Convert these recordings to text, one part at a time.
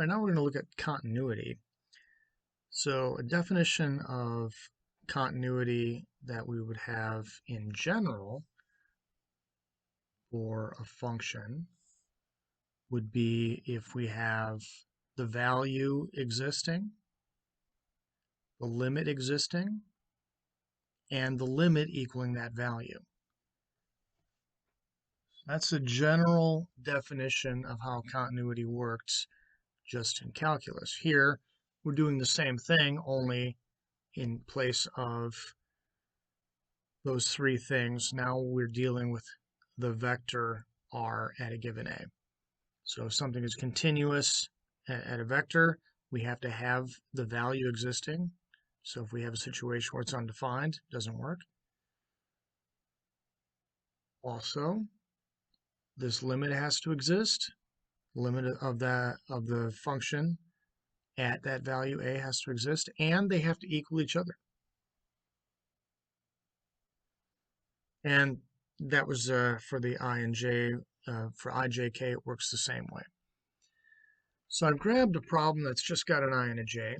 right, now we're going to look at continuity. So a definition of continuity that we would have in general for a function would be if we have the value existing, the limit existing, and the limit equaling that value. That's a general definition of how continuity works just in calculus. Here, we're doing the same thing, only in place of those three things. Now we're dealing with the vector r at a given a. So if something is continuous at a vector, we have to have the value existing. So if we have a situation where it's undefined, it doesn't work. Also, this limit has to exist. Limit of the function at that value a has to exist, and they have to equal each other. And that was for the I and j. For I, j, k, it works the same way. So I've grabbed a problem that's just got an I and a j,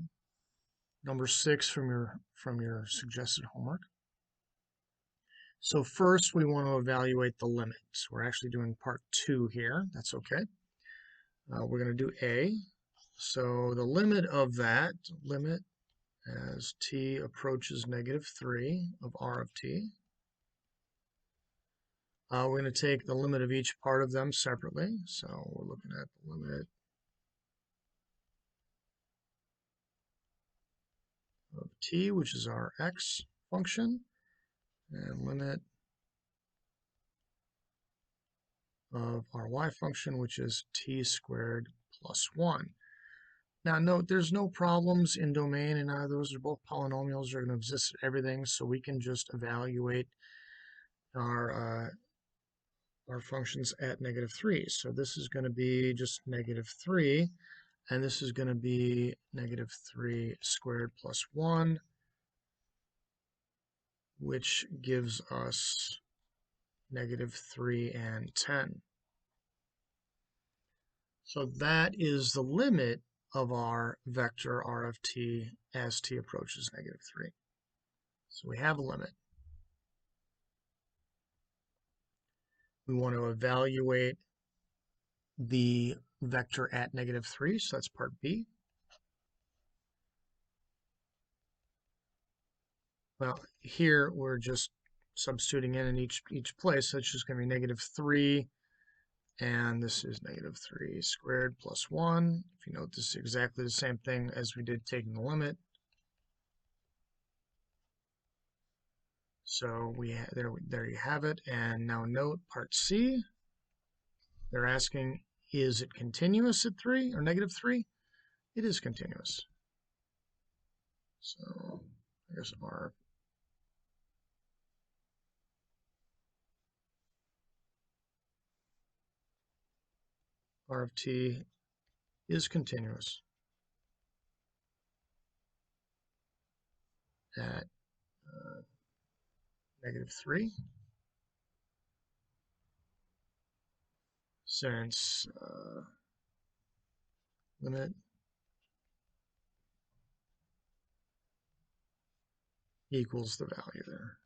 number 6 from your suggested homework. So first we want to evaluate the limits. We're actually doing part 2 here. That's okay. We're going to do a. So the limit of that, limit as t approaches -3 of r of t. We're going to take the limit of each part of them separately. So we're looking at the limit of t, which is our x function, and limit of our y function, which is t squared plus 1. Now note, there's no problems in domain, and either of those are both polynomials. They're going to exist at everything, so we can just evaluate our functions at -3. So this is going to be just -3, and this is going to be -3 squared plus 1, which gives us -3 and 10. So that is the limit of our vector r of t as t approaches -3. So we have a limit. We want to evaluate the vector at -3, so that's part B. Well, here we're just substituting in each place, so it's just going to be -3, and this is -3 squared plus 1. If you note, this is exactly the same thing as we did taking the limit. So there you have it. And now note part C. They're asking, is it continuous at 3 or -3? It is continuous. So there's R of t is continuous at -3, since limit equals the value there.